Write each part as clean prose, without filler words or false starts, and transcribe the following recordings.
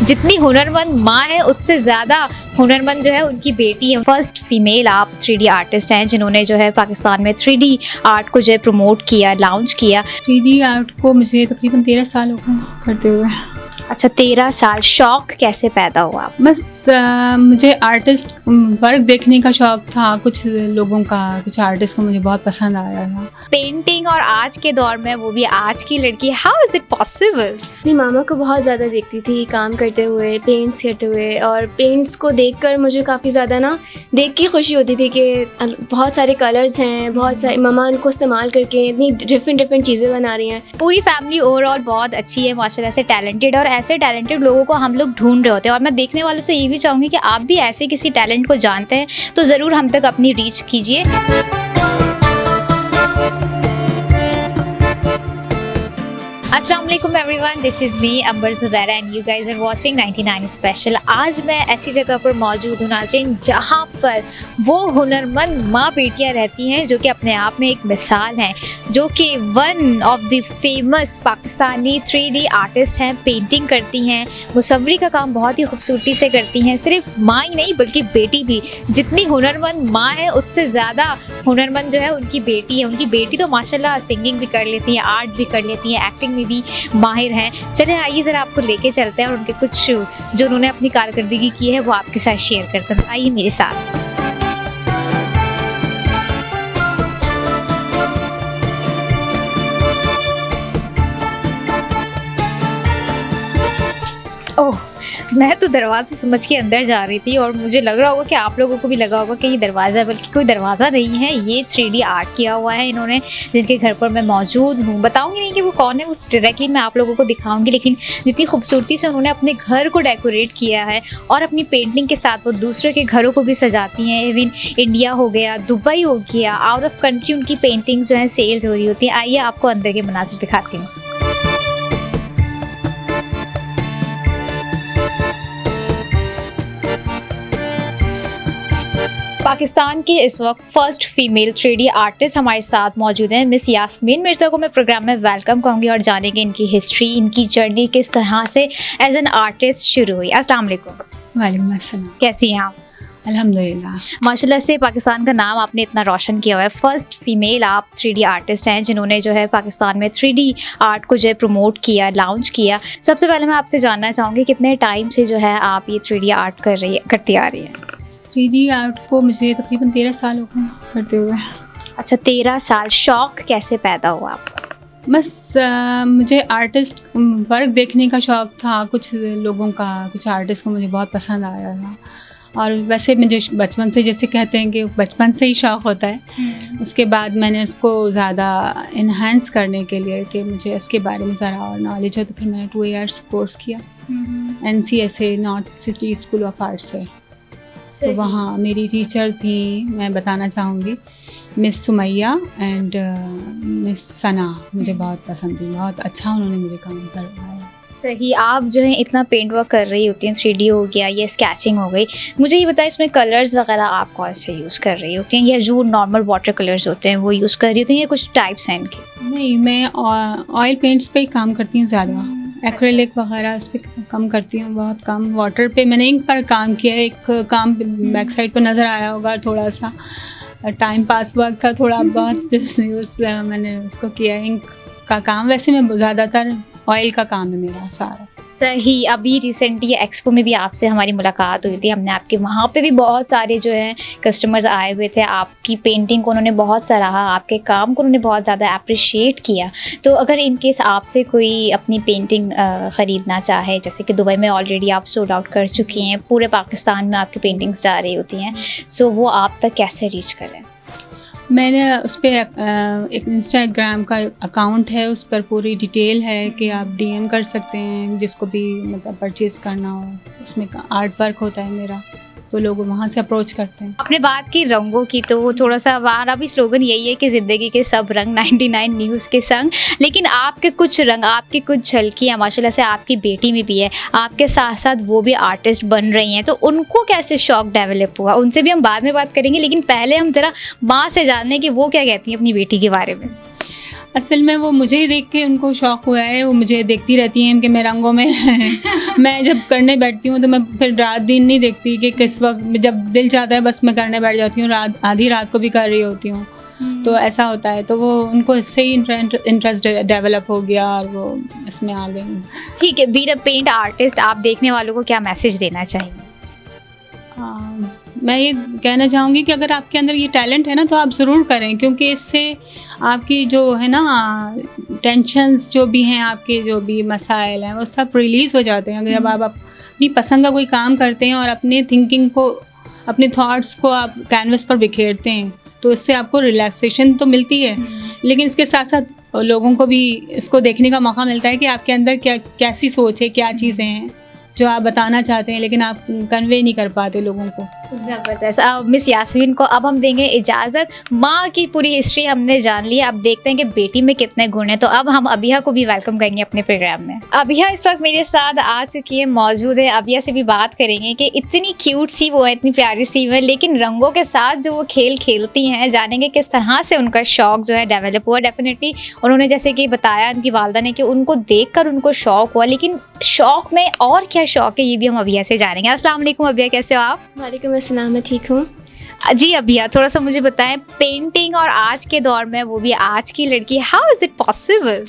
जितनी हुनरमंद माँ है उससे ज़्यादा हुनरमंद जो है उनकी बेटी है। फर्स्ट फीमेल आप 3D आर्टिस्ट हैं जिन्होंने जो है पाकिस्तान में 3D आर्ट को जो है प्रमोट किया, लॉन्च किया। 3D आर्ट को मुझे तकरीबन 13 साल हो गए करते हुए। अच्छा, 13 साल। शौक कैसे पैदा हुआ? बस मुझे आर्टिस्ट वर्क देखने का शौक था, कुछ लोगों का, कुछ आर्टिस्ट को मुझे बहुत पसंद आया था। पेंटिंग और आज के दौर में, वो भी आज की लड़की, हाउ इज इट पॉसिबल? अपनी मामा को बहुत ज़्यादा देखती थी काम करते हुए, पेंट्स करते हुए, और पेंट्स को देखकर मुझे काफ़ी ज़्यादा ना देख के खुशी होती थी कि बहुत सारे कलर्स हैं, बहुत सारे मामा उनको इस्तेमाल करके इतनी डिफरेंट चीज़ें बना रही हैं। पूरी फैमिली ओवरऑल बहुत अच्छी है माशाल्लाह से, टैलेंटेड, और ऐसे टैलेंटेड लोगों को हम लोग ढूंढ रहे होते हैं। और मैं देखने वालों से ये भी चाहूँगी कि आप भी ऐसे किसी टैलेंट को जानते हैं तो ज़रूर हम तक अपनी रीच कीजिए। अस्सलाम वालेकुम everyone, this is me Ambar Zubaira and you guys are watching 99 special. आज मैं ऐसी जगह पर मौजूद हूँ नाज़रीन जहाँ पर वो हुनरमंद माँ बेटियाँ रहती हैं जो कि अपने आप में एक मिसाल हैं, जो कि one of the famous Pakistani 3D artist हैं। पेंटिंग करती हैं, मुसव्वरी का काम बहुत ही खूबसूरती से करती हैं। सिर्फ माँ ही नहीं बल्कि बेटी भी। जितनी हुनरमंद माँ है उससे ज़्यादा हुनरमंद जो है उनकी बेटी है। उनकी बेटी तो माशाल्लाह सिंगिंग भी कर लेती है, आर्ट भी कर लेती है, एक्टिंग में भी माहिर हैं। चले आइए ज़रा आपको लेके चलते हैं और उनके कुछ जो उन्होंने अपनी कारकर्दगी की है वो आपके साथ शेयर करते हैं। आइए मेरे साथ। ओह, मैं तो दरवाज़ा समझ के अंदर जा रही थी और मुझे लग रहा होगा कि आप लोगों को भी लगा होगा कि ये दरवाज़ा है, बल्कि कोई दरवाज़ा नहीं है, ये 3D आर्ट किया हुआ है इन्होंने, जिनके घर पर मैं मौजूद हूँ। बताऊँगी नहीं कि वो कौन है, वो डायरेक्टली मैं आप लोगों को दिखाऊँगी, लेकिन जितनी खूबसूरती से उन्होंने अपने घर को डेकोरेट किया है और अपनी पेंटिंग के साथ वो दूसरे के घरों को भी सजाती हैं। इवन इंडिया हो गया, दुबई हो गया, आउट ऑफ कंट्री उनकी पेंटिंग्स जो हैं सेल्स हो रही होती हैं। आइए आपको अंदर के मनाज़िर दिखाती हूँ। पाकिस्तान की इस वक्त फर्स्ट फीमेल 3D आर्टिस्ट हमारे साथ मौजूद हैं, मिस यास्मीन मिर्ज़ा को मैं प्रोग्राम में वेलकम कहूँगी और जानेंगे इनकी हिस्ट्री, इनकी जर्नी किस तरह से एज एन आर्टिस्ट शुरू हुई। अस्सलाम वालेकुम। वालेकुम अस्सलाम। कैसी हैं आप? अल्हम्दुलिल्लाह। माशाल्लाह से पाकिस्तान का नाम आपने इतना रोशन किया हुआ है। फर्स्ट फीमेल आप 3D आर्टिस्ट हैं जिन्होंने जो है पाकिस्तान में 3D आर्ट को जो है प्रमोट किया, लॉन्च किया। सबसे पहले मैं आपसे जानना चाहूँगी कितने टाइम से जो है आप ये 3D आर्ट करती आ रही हैं? 3D आर्ट को मुझे तकरीबन 13 साल हो गए करते हुए। अच्छा, 13 साल। शौक कैसे पैदा हुआ आपका? बस मुझे आर्टिस्ट वर्क देखने का शौक था, कुछ लोगों का, कुछ आर्टिस्ट को मुझे बहुत पसंद आया था। और वैसे मुझे बचपन से, जैसे कहते हैं कि बचपन से ही शौक़ होता है, उसके बाद मैंने उसको ज़्यादा इन्हांस करने के लिए कि मुझे इसके बारे में ज़रा और नॉलेज है, तो फिर मैंने 2 इयर्स कोर्स किया NCSA north city school of art से। तो वहाँ मेरी टीचर थी, मैं बताना चाहूँगी, मिस सुमैया एंड मिस सना। मुझे बहुत पसंद थी, बहुत अच्छा उन्होंने मुझे काम करवाया। सही। आप जो है इतना पेंट वर्क कर रही होती हैं, 3D हो गया, ये स्केचिंग हो गई, मुझे ये बताएं इसमें कलर्स वगैरह आप कौन से यूज़ कर रही होती हैं, या जो नॉर्मल वाटर कलर्स होते हैं वो यूज़ कर रही होती हैं, या कुछ टाइप्स हैं इनके? नहीं, मैं ऑयल पेंट्स पे ही काम करती हूँ ज़्यादा, एक्रेलिक वगैरह इस पर कम करती हूँ, बहुत कम। वाटर पे मैंने इंक पर काम किया, एक काम बैक साइड पर नज़र आया होगा, थोड़ा सा टाइम पास वर्क था थोड़ा बहुत, जिससे मैंने उसको किया, इंक का काम। वैसे मैं ज़्यादातर ऑयल का काम है मेरा सारा। सही। अभी रिसेंटली एक्सपो में भी आपसे हमारी मुलाकात हुई थी, हमने आपके वहाँ पे भी बहुत सारे जो हैं कस्टमर्स आए हुए थे, आपकी पेंटिंग को उन्होंने बहुत सराहा, आपके काम को उन्होंने बहुत ज़्यादा अप्रिशिएट किया। तो अगर इन केस आपसे कोई अपनी पेंटिंग ख़रीदना चाहे, जैसे कि दुबई में ऑलरेडी आप सोल्ड आउट कर चुकी हैं, पूरे पाकिस्तान में आपकी पेंटिंग्स जा रही होती हैं, सो वो आप तक कैसे रीच करें? मैंने उस पर एक इंस्टाग्राम का अकाउंट है, उस पर पूरी डिटेल है कि आप DM कर सकते हैं जिसको भी मतलब परचेज़ करना हो। उसमें आर्ट वर्क होता है मेरा, तो लोग वहाँ से अप्रोच करते हैं। अपने बात की रंगों की, तो वो थोड़ा सा हमारा भी स्लोगन यही है कि ज़िंदगी के सब रंग 99 न्यूज़ के संग, लेकिन आपके कुछ रंग, आपकी कुछ झलकियाँ माशाल्लाह से आपकी बेटी में भी है, आपके साथ साथ वो भी आर्टिस्ट बन रही हैं, तो उनको कैसे शौक डेवलप हुआ, उनसे भी हम बाद में बात करेंगे, लेकिन पहले हम ज़रा माँ से जानने कि वो क्या कहती हैं अपनी बेटी के बारे में। असल में वो मुझे ही देख के उनको शौक़ हुआ है, वो मुझे देखती रहती हैं कि मैं रंगों में मैं जब करने बैठती हूँ तो मैं फिर रात दिन नहीं देखती कि किस वक्त जब दिल चाहता है बस मैं करने बैठ जाती हूँ, रात आधी रात को भी कर रही होती हूँ। तो ऐसा होता है, तो वो उनको इससे ही इंटरेस्ट डेवलप हो गया और वो इसमें आ गई। ठीक है, बीइंग अ पेंट आर्टिस्ट आप देखने वालों को क्या मैसेज देना चाहेंगे? मैं ये कहना चाहूँगी कि अगर आपके अंदर ये टैलेंट है ना तो आप ज़रूर करें, क्योंकि इससे आपकी जो है ना टेंशन्स जो भी हैं, आपके जो भी मसाइल हैं वो सब रिलीज़ हो जाते हैं। जब आप अपनी पसंद का कोई काम करते हैं और अपने थिंकिंग को, अपने थॉट्स को आप कैनवस पर बिखेरते हैं तो इससे आपको रिलैक्सेशन तो मिलती है, लेकिन इसके साथ साथ लोगों को भी इसको देखने का मौका मिलता है कि आपके अंदर क्या कैसी सोच है, क्या चीज़ें हैं जो आप बताना चाहते हैं लेकिन आप कन्वे नहीं कर पाते लोगों को। ज़बरदस्त। अब मिस यास्मीन को अब हम देंगे इजाज़त। माँ की पूरी हिस्ट्री हमने जान ली, अब देखते हैं कि बेटी में कितने गुण हैं। तो अब हम अबिया को भी वेलकम करेंगे अपने प्रोग्राम में। अबिया इस वक्त मेरे साथ आ चुकी है, मौजूद है। अबिया से भी बात करेंगे कि इतनी क्यूट सी वो है, इतनी प्यारी सी है, लेकिन रंगों के साथ जो वो खेल खेलती हैं, जानेंगे किस तरह से उनका शौक़ जो है डेवलप हुआ। डेफिनेटली उन्होंने जैसे कि बताया उनकी वालदा ने कि उनको देख कर उनको शौक़ हुआ, लेकिन शौक़ में और क्या शौक़ है ये भी हम अबिया से जानेंगे। अस्सलाम वालेकुम अबिया, कैसे हो आप? वालेकुम अस्सलाम, मैं ठीक हूँ। जी अबिया, थोड़ा सा मुझे बताएं, पेंटिंग और आज के दौर में, वो भी आज की लड़की, how is it possible?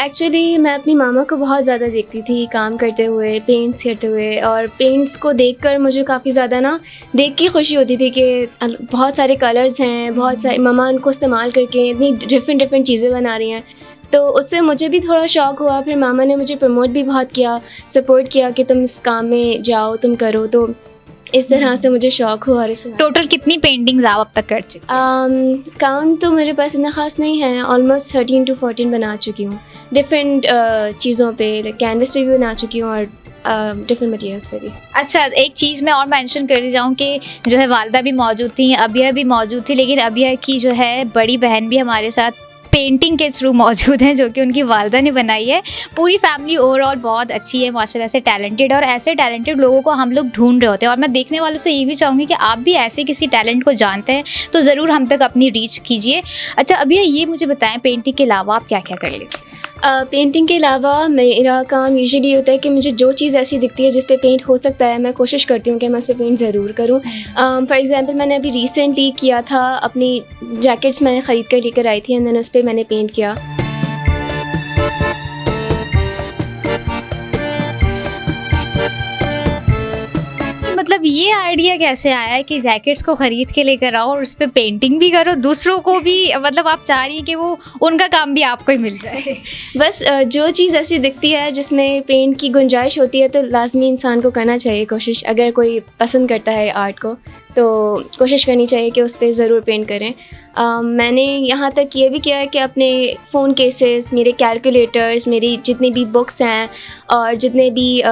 Actually मैं अपनी मामा को बहुत ज़्यादा देखती थी काम करते हुए, पेंट्स करते हुए, और पेंट्स को देखकर मुझे काफ़ी ज़्यादा ना देख के खुशी होती थी कि बहुत सारे कलर्स हैं, बहुत सारे मामा उनको इस्तेमाल करके इतनी डिफरेंट चीज़ें बना रही हैं। तो उससे मुझे भी थोड़ा शौक़ हुआ। फिर मामा ने मुझे प्रमोट भी बहुत किया, सपोर्ट किया कि तुम इस काम में जाओ, तुम करो। तो इस तरह से मुझे शौक़ हुआ। टोटल कितनी पेंटिंग्स आप अब तक कर चुकी हैं? काउंट तो मेरे पास इतना ख़ास नहीं है, ऑलमोस्ट 13 to 14 बना चुकी हूँ। डिफरेंट चीज़ों पे, कैनवस पे भी बना चुकी हूँ और डिफरेंट मटेरियल्स पे भी। अच्छा, एक चीज़ मैं और मेंशन कर जाऊँ कि जो है वालदा भी मौजूद थी, अबिया भी मौजूद थी, लेकिन अबिया की जो है बड़ी बहन भी हमारे साथ पेंटिंग के थ्रू मौजूद हैं, जो कि उनकी वालदा ने बनाई है। पूरी फैमिली ओवरऑल बहुत अच्छी है माशाल्लाह से, टैलेंटेड, और ऐसे टैलेंटेड लोगों को हम लोग ढूंढ रहे होते हैं। और मैं देखने वालों से ये भी चाहूँगी कि आप भी ऐसे किसी टैलेंट को जानते हैं तो ज़रूर हम तक अपनी रीच कीजिए। अच्छा अभी ये मुझे बताएं, पेंटिंग के अलावा आप क्या क्या कर लेते हैं? पेंटिंग के अलावा मेरा काम यूजुअली होता है कि मुझे जो चीज़ ऐसी दिखती है जिस पे पेंट हो सकता है, मैं कोशिश करती हूँ कि मैं उस पर पेंट ज़रूर करूँ। फॉर एग्जांपल मैंने अभी रिसेंटली किया था, अपनी जैकेट्स मैंने ख़रीद कर लेकर आई थी एंड देन उस पर मैंने पेंट किया। मतलब ये आइडिया कैसे आया है कि जैकेट्स को खरीद के लेकर आओ और उस पर पेंटिंग भी करो, दूसरों को भी, मतलब आप चाह रही हैं कि वो उनका काम भी आपको ही मिल जाए? बस जो चीज़ ऐसी दिखती है जिसमें पेंट की गुंजाइश होती है तो लाजमी इंसान को करना चाहिए कोशिश। अगर कोई पसंद करता है आर्ट को तो कोशिश करनी चाहिए कि उस पर ज़रूर पेंट करें। मैंने यहाँ तक ये भी किया है कि अपने फ़ोन केसेस, मेरे कैलकुलेटर्स, मेरी जितनी भी बुक्स हैं और जितने भी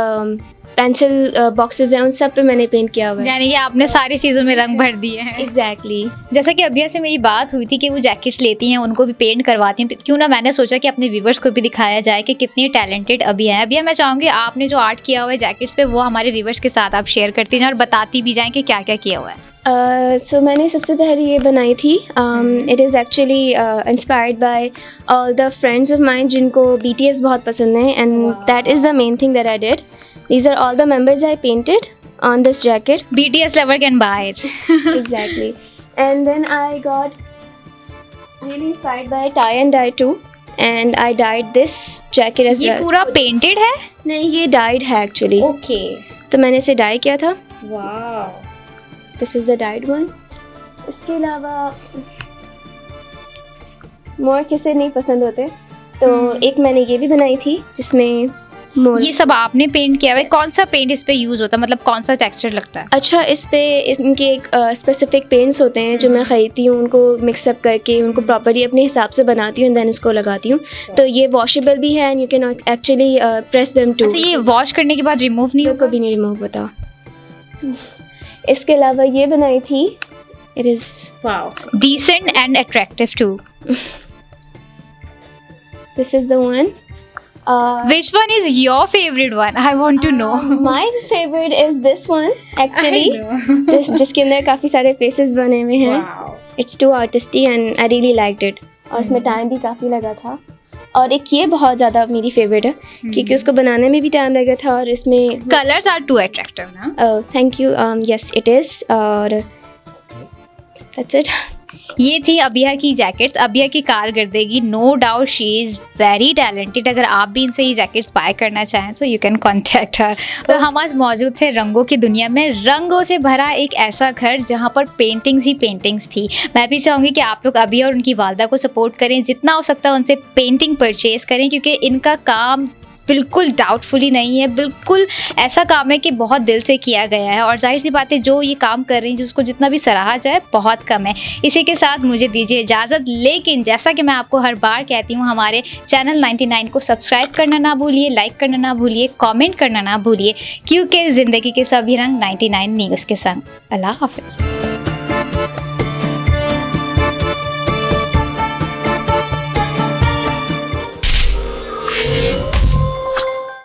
पेंसिल बॉक्सेस हैं, उन सब पे मैंने पेंट किया हुआ है। यानी कि आपने सारी चीज़ों में रंग भर दिए हैं। एग्जैक्टली। जैसा कि अबिया से मेरी बात हुई थी कि वो जैकेट्स लेती हैं, उनको भी पेंट करवाती हैं, तो क्यों ना मैंने सोचा कि अपने व्यूवर्स को भी दिखाया जाए कि कितनी टैलेंटेड अबिया है। अबिया मैं चाहूँगी आपने जो आर्ट किया हुआ है जैकेट्स पे, वो हमारे व्यूवर्स के साथ आप शेयर करती जाएँ और बताती भी जाएँ कि क्या क्या किया हुआ है। सो मैंने सबसे पहले ये बनाई थी। It is actually inspired by all the friends of mine जिनको BTS बहुत पसंद है, and that is the main thing that I did. These are all the members I painted on this jacket. BTS lover can buy it. Exactly. And then I got really inspired by tie and dye too, and I dyed this jacket as well. ये पूरा painted है? नहीं, ये dyed है actually. Okay. तो मैंने इसे dye किया था. Wow. This is the dyed one. इसके अलावा मोर किसे नहीं पसंद होते, तो एक मैंने ये भी बनाई थी जिसमें ये सब आपने पेंट किया हुआ है। कौन सा पेंट इस पे यूज़ होता है, मतलब कौन सा टेक्सचर लगता है? अच्छा, इस पे इनके एक स्पेसिफिक पेंट्स होते हैं जो मैं ख़रीदती हूँ, उनको मिक्सअप करके उनको प्रॉपर्ली अपने हिसाब से बनाती हूँ, देन इसको लगाती हूँ। तो ये वॉशेबल भी है and you can actually press them too. ये वॉश करने के बाद रिमूव नहीं होगा? कभी नहीं रिमूव होता। इसके अलावा ये बनाई थी, it is decent and attractive too. This is the one. Which one is your favorite one? I want to know. My favorite is this one actually. जिसके अंदर काफ़ी सारे faces बने हुए हैं. Wow. It's too artisty and I really liked it. और इसमें time भी काफ़ी लगा था। और एक ये बहुत ज़्यादा मेरी फेवरेट है क्योंकि उसको बनाने में भी टाइम लगा था और इसमें कलर्स आर टू अट्रैक्टिव ना। Thank you, yes it is, और दैट्स इट। ये थी अबिया की जैकेट्स, अबिया की कारकर्दगी, no doubt she is very talented. अगर आप भी इनसे ये जैकेट्स बाय करना चाहें so you can contact her. तो हम आज मौजूद थे रंगों की दुनिया में, रंगों से भरा एक ऐसा घर जहाँ पर पेंटिंग्स ही पेंटिंग्स थी। मैं भी चाहूँगी कि आप लोग अबिया और उनकी वालदा को सपोर्ट करें, जितना हो सकता है उनसे पेंटिंग परचेज़ करें, क्योंकि इनका काम बिल्कुल डाउटफुली नहीं है, बिल्कुल ऐसा काम है कि बहुत दिल से किया गया है। और जाहिर सी बात है जो ये काम कर रही हैं, जिसको जितना भी सराहा जाए बहुत कम है। इसी के साथ मुझे दीजिए इजाज़त, लेकिन जैसा कि मैं आपको हर बार कहती हूँ, हमारे चैनल 99 को सब्सक्राइब करना ना भूलिए, लाइक करना ना भूलिए, कमेंट करना ना भूलिए, क्योंकि ज़िंदगी के सभी रंग 99 न्यूज़ के संग। अल्लाह हाफ़िज़।